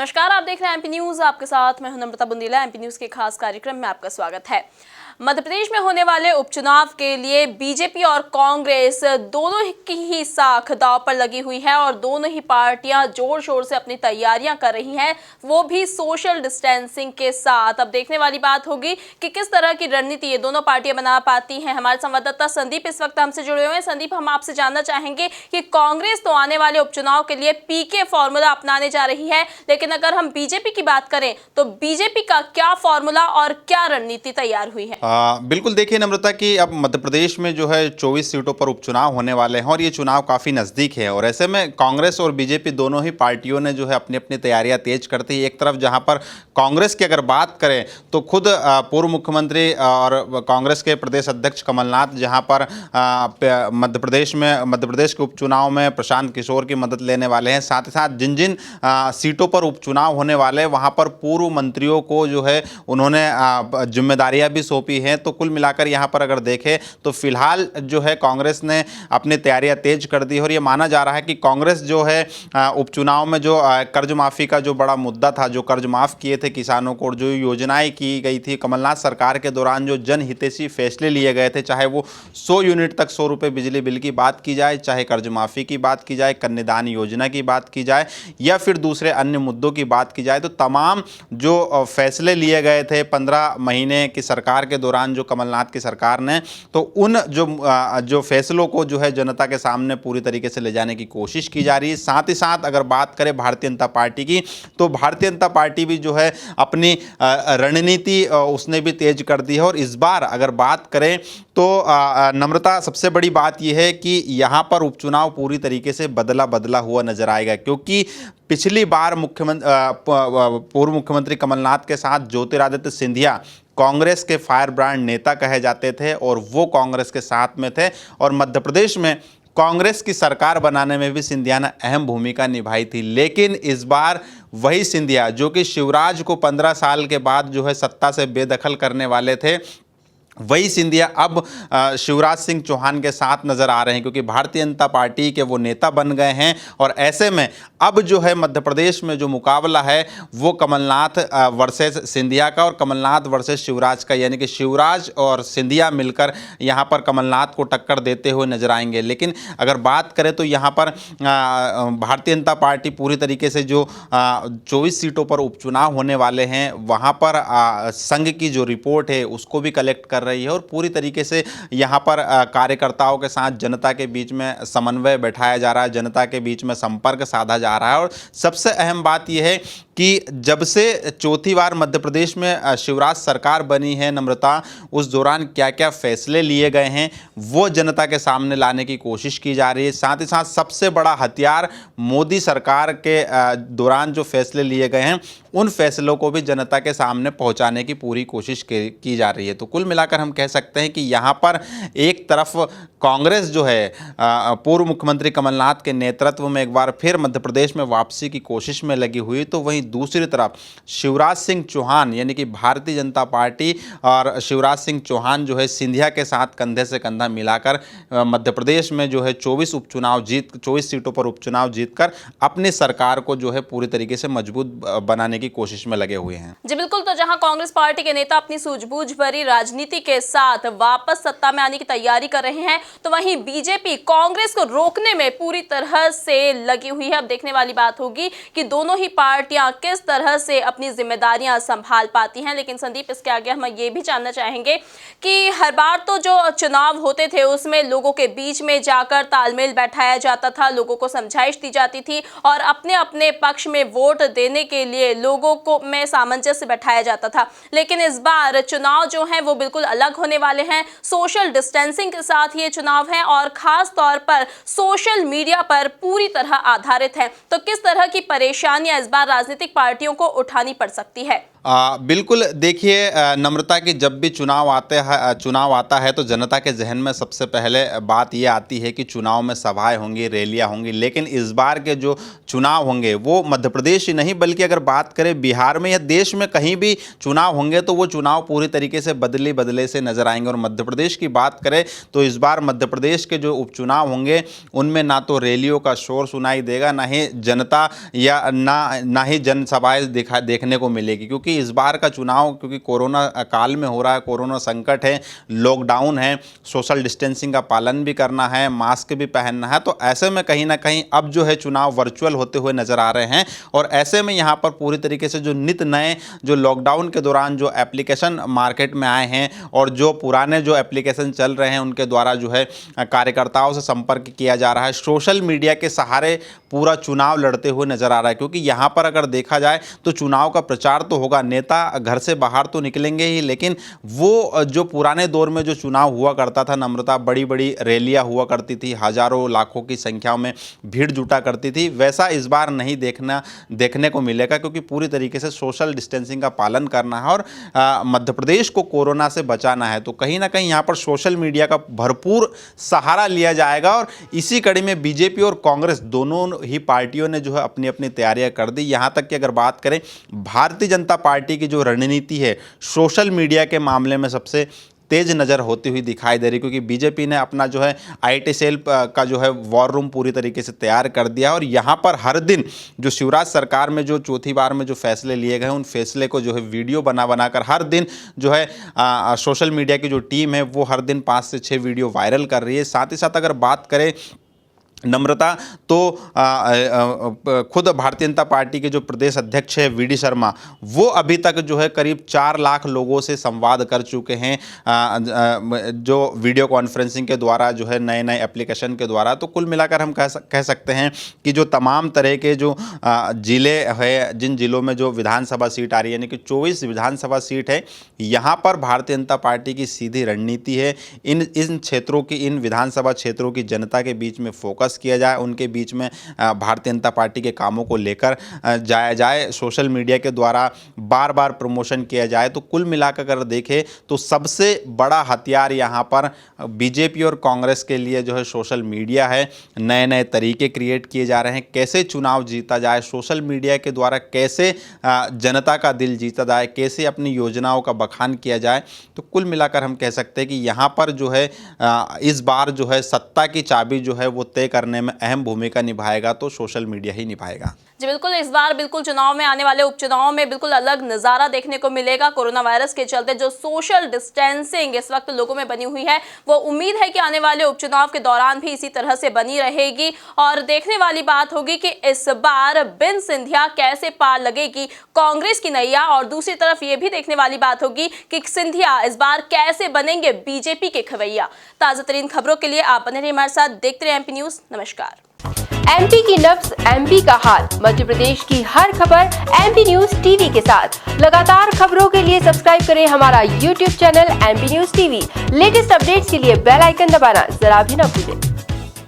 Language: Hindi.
नमस्कार, आप देख रहे हैं एमपी न्यूज। आपके साथ मैं हूं नम्रता बुंदीला। एमपी न्यूज के खास कार्यक्रम में आपका स्वागत है। मध्य प्रदेश में होने वाले उपचुनाव के लिए बीजेपी और कांग्रेस दोनों की ही साख दांव पर लगी हुई है और दोनों ही पार्टियां जोर शोर से अपनी तैयारियां कर रही हैं, वो भी सोशल डिस्टेंसिंग के साथ। अब देखने वाली बात होगी कि किस तरह की रणनीति ये दोनों पार्टियां बना पाती हैं। हमारे संवाददाता संदीप इस वक्त हमसे जुड़े हुए हैं। संदीप, हम आपसे जानना चाहेंगे कि कांग्रेस तो आने वाले उपचुनाव के लिए पीके फॉर्मूला अपनाने जा रही है, लेकिन अगर हम बीजेपी की बात करें तो बीजेपी का क्या फॉर्मूला और क्या रणनीति तैयार हुई है? बिल्कुल, देखिए नम्रता कि अब मध्य प्रदेश में जो है 24 सीटों पर उपचुनाव होने वाले हैं और ये चुनाव काफ़ी नज़दीक है और ऐसे में कांग्रेस और बीजेपी दोनों ही पार्टियों ने जो है अपनी अपनी तैयारियां तेज कर दी। एक तरफ जहां पर कांग्रेस की अगर बात करें तो खुद पूर्व मुख्यमंत्री और कांग्रेस के प्रदेश अध्यक्ष कमलनाथ जहां पर मध्य प्रदेश के उपचुनाव में प्रशांत किशोर की मदद लेने वाले हैं। साथ ही साथ जिन जिन सीटों पर उपचुनाव होने वाले हैं वहाँ पर पूर्व मंत्रियों को जो है उन्होंने जिम्मेदारियाँ भी सौंपी हैं। तो कुल मिलाकर यहाँ पर अगर देखें तो फिलहाल जो है कांग्रेस ने अपनी तैयारियां तेज कर दी और ये माना जा रहा है कि कांग्रेस जो है उपचुनाव में जो कर्ज माफ़ी का जो बड़ा मुद्दा था, जो कर्ज माफ़ किए थे किसानों को और जो योजनाएं की गई थी कमलनाथ सरकार के दौरान, जो जनहितैषी फैसले लिए गए थे, चाहे वो 100 यूनिट तक 100 रुपये बिजली बिल की बात की जाए, चाहे कर्ज माफ़ी की बात की जाए, कन्यादान योजना की बात की जाए या फिर दूसरे अन्य मुद्दों की बात की जाए, तो तमाम जो फैसले लिए गए थे 15 महीने की सरकार के दौरान जो कमलनाथ की सरकार ने, तो उन जो फैसलों को जो है जनता के सामने पूरी तरीके से ले जाने की कोशिश की जा रही है। साथ ही साथ अगर बात करें भारतीय जनता पार्टी की, तो भारतीय जनता पार्टी भी जो है अपनी रणनीति उसने भी तेज कर दी है और इस बार अगर बात करें तो नम्रता सबसे बड़ी बात यह है कि यहाँ पर उपचुनाव पूरी तरीके से बदला हुआ नजर आएगा, क्योंकि पिछली बार पूर्व मुख्यमंत्री कमलनाथ के साथ ज्योतिरादित्य सिंधिया कांग्रेस के फायर ब्रांड नेता कहे जाते थे और वो कांग्रेस के साथ में थे और मध्य प्रदेश में कांग्रेस की सरकार बनाने में भी सिंधिया ने अहम भूमिका निभाई थी। लेकिन इस बार वही सिंधिया जो कि शिवराज को 15 साल के बाद जो है सत्ता से बेदखल करने वाले थे, वही सिंधिया अब शिवराज सिंह चौहान के साथ नज़र आ रहे हैं, क्योंकि भारतीय जनता पार्टी के वो नेता बन गए हैं और ऐसे में अब जो है मध्य प्रदेश में जो मुकाबला है वो कमलनाथ वर्सेस सिंधिया का और कमलनाथ वर्सेस शिवराज का, यानी कि शिवराज और सिंधिया मिलकर यहाँ पर कमलनाथ को टक्कर देते हुए नजर आएंगे। लेकिन अगर बात करें तो यहाँ पर भारतीय जनता पार्टी पूरी तरीके से जो 24 सीटों पर उपचुनाव होने वाले हैं वहाँ पर संघ की जो रिपोर्ट है उसको भी कलेक्ट कर रही है और पूरी तरीके से यहाँ पर कार्यकर्ताओं के साथ जनता के बीच में समन्वय बैठाया जा रहा है, जनता के बीच में संपर्क साधा जा रहा है। और सबसे अहम बात यह है कि जब से चौथी बार मध्य प्रदेश में शिवराज सरकार बनी है नम्रता, उस दौरान क्या क्या फैसले लिए गए हैं वो जनता के सामने लाने की कोशिश की जा रही है। साथ ही साथ सबसे बड़ा हथियार मोदी सरकार के दौरान जो फैसले लिए गए हैं उन फैसलों को भी जनता के सामने पहुंचाने की पूरी कोशिश की जा रही है। तो कुल मिलाकर हम कह सकते हैं कि यहाँ पर एक तरफ कांग्रेस जो है पूर्व मुख्यमंत्री कमलनाथ के नेतृत्व में एक बार फिर मध्य प्रदेश में वापसी की कोशिश में लगी हुई, तो वहीं दूसरी तरफ शिवराज सिंह चौहान यानी कि भारतीय जनता पार्टी और शिवराज सिंह चौहान जो है सिंधिया के साथ कंधे से कंधा मिलाकर मध्य प्रदेश में जो है 24 सीटों पर उपचुनाव जीतकर अपनी सरकार को जो है पूरी तरीके से मजबूत बनाने की कोशिश में लगे हुए हैं। जी बिल्कुल, तो जहां कांग्रेस पार्टी के नेता अपनी सूझबूझ भरी राजनीति के साथ वापस सत्ता में आने की तैयारी कर रहे हैं, तो वहीं बीजेपी कांग्रेस को रोकने में पूरी तरह से लगी हुई है। अब देखने वाली बात होगी कि दोनों ही पार्टियां किस तरह से अपनी जिम्मेदारियां संभाल पाती हैं। लेकिन संदीप, इसके आगे हम ये भी जानना चाहेंगे कि हर बार तो जो चुनाव होते थे उसमें लोगों के बीच में जाकर तालमेल बैठाया जाता था, लोगों को समझाइश दी जाती थी और अपने अपने पक्ष में वोट देने के लिए लोगों को में सामंजस्य बैठाया जाता था। लेकिन इस बार चुनाव जो है वो बिल्कुल अलग होने वाले हैं। सोशल डिस्टेंसिंग के साथ ये चुनाव है और खास तौर पर सोशल मीडिया पर पूरी तरह आधारित है। तो किस तरह की परेशानियां इस बार राजनीतिक पार्टियों को उठानी पड़ सकती है? बिल्कुल, देखिए नम्रता कि जब भी चुनाव आता है तो जनता के जहन में सबसे पहले बात ये आती है कि चुनाव में सभाएं होंगी, रैलियां होंगी। लेकिन इस बार के जो चुनाव होंगे वो मध्य प्रदेश ही नहीं बल्कि अगर बात करें बिहार में या देश में कहीं भी चुनाव होंगे तो वो चुनाव पूरी तरीके से बदले से नजर आएंगे। और मध्य प्रदेश की बात करें तो इस बार मध्य प्रदेश के जो उपचुनाव होंगे उनमें ना तो रैलियों का शोर सुनाई देगा, ना ही जनता या ना ही जनसभाएं देखने को मिलेगी, क्योंकि इस बार का चुनाव क्योंकि कोरोना काल में हो रहा है, कोरोना संकट है, लॉकडाउन है, सोशल डिस्टेंसिंग का पालन भी करना है, मास्क भी पहनना है। तो ऐसे में कहीं ना कहीं अब जो है चुनाव वर्चुअल होते हुए नजर आ रहे हैं। और ऐसे में यहाँ पर पूरी तरीके से जो नित नए जो लॉकडाउन के दौरान जो एप्लीकेशन मार्केट में आए हैं और जो पुराने जो एप्लीकेशन चल रहे हैं उनके द्वारा जो है कार्यकर्ताओं से संपर्क किया जा रहा है। सोशल मीडिया के सहारे पूरा चुनाव लड़ते हुए नजर आ रहा है, क्योंकि यहाँ पर अगर देखा जाए तो चुनाव का प्रचार तो होगा, नेता घर से बाहर तो निकलेंगे ही, लेकिन वो जो पुराने दौर में जो चुनाव हुआ करता था नम्रता, बड़ी बड़ी रैलियां हुआ करती थी, हजारों लाखों की संख्या में भीड़ जुटा करती थी, वैसा इस बार नहीं देखने को मिलेगा, क्योंकि पूरी तरीके से सोशल डिस्टेंसिंग का पालन करना है और मध्य प्रदेश को कोरोना से बचाना है। तो कहीं ना कहीं यहाँ पर सोशल मीडिया का भरपूर सहारा लिया जाएगा। और इसी कड़ी में बीजेपी और कांग्रेस दोनों ही पार्टियों ने जो है अपनी अपनी तैयारियां कर दी। यहाँ तक कि अगर बात करें भारतीय जनता पार्टी की जो रणनीति है सोशल मीडिया के मामले में सबसे तेज नज़र होती हुई दिखाई दे रही, क्योंकि बीजेपी ने अपना जो है IT सेल का जो है वॉर रूम पूरी तरीके से तैयार कर दिया। और यहाँ पर हर दिन जो शिवराज सरकार में जो चौथी बार में जो फैसले लिए गए उन फैसले को जो है वीडियो बनाकर हर दिन जो है सोशल मीडिया की जो टीम है वो हर दिन 5 से 6 वीडियो वायरल कर रही है। साथ ही साथ अगर बात करें नम्रता तो खुद भारतीय जनता पार्टी के जो प्रदेश अध्यक्ष है VD शर्मा, वो अभी तक जो है करीब 4 लाख लोगों से संवाद कर चुके हैं जो वीडियो कॉन्फ्रेंसिंग के द्वारा जो है नए एप्लीकेशन के द्वारा। तो कुल मिलाकर हम कह सकते हैं कि जो तमाम तरह के जो जिले है, जिन जिलों में जो विधानसभा सीट आ रही है, यानी कि 24 विधानसभा सीट है, यहाँ पर भारतीय जनता पार्टी की सीधी रणनीति है इन क्षेत्रों की, इन विधानसभा क्षेत्रों की जनता के बीच में फोकस किया जाए, उनके बीच में भारतीय जनता पार्टी के कामों को लेकर जाया जाए, सोशल मीडिया के द्वारा बार बार प्रमोशन किया जाए। तो कुल मिलाकर अगर देखें तो सबसे बड़ा हथियार यहाँ पर बीजेपी और कांग्रेस के लिए जो है सोशल मीडिया है। नए तरीके क्रिएट किए जा रहे हैं, कैसे चुनाव जीता जाए, सोशल मीडिया के द्वारा कैसे जनता का दिल जीता जाए, कैसे अपनी योजनाओं का बखान किया जाए। तो कुल मिलाकर हम कह सकते हैं कि यहाँ पर जो है इस बार जो है सत्ता की चाबी जो है वो तय करने में अहम भूमिका निभाएगा तो सोशल मीडिया ही निभाएगा। जी बिल्कुल, इस बार बिल्कुल चुनाव में आने वाले उपचुनाव में बिल्कुल अलग नज़ारा देखने को मिलेगा। कोरोना वायरस के चलते जो सोशल डिस्टेंसिंग इस वक्त लोगों में बनी हुई है, वो उम्मीद है कि आने वाले उपचुनाव के दौरान भी इसी तरह से बनी रहेगी। और देखने वाली बात होगी कि इस बार बिन सिंधिया कैसे पार लगेगी कांग्रेस की नैया, और दूसरी तरफ ये भी देखने वाली बात होगी कि सिंधिया इस बार कैसे बनेंगे बीजेपी के खवैया। ताज़ा तरीन खबरों के लिए आप बने रहिए हमारे साथ, देखते रहिए MP न्यूज़। नमस्कार। MP की नब्ज, MP का हाल, मध्य प्रदेश की हर खबर MP न्यूज़ TV के साथ। लगातार खबरों के लिए सब्सक्राइब करें हमारा YouTube channel MP news TV। Latest updates के लिए बेल आइकन दबाना जरा भी न भूलें।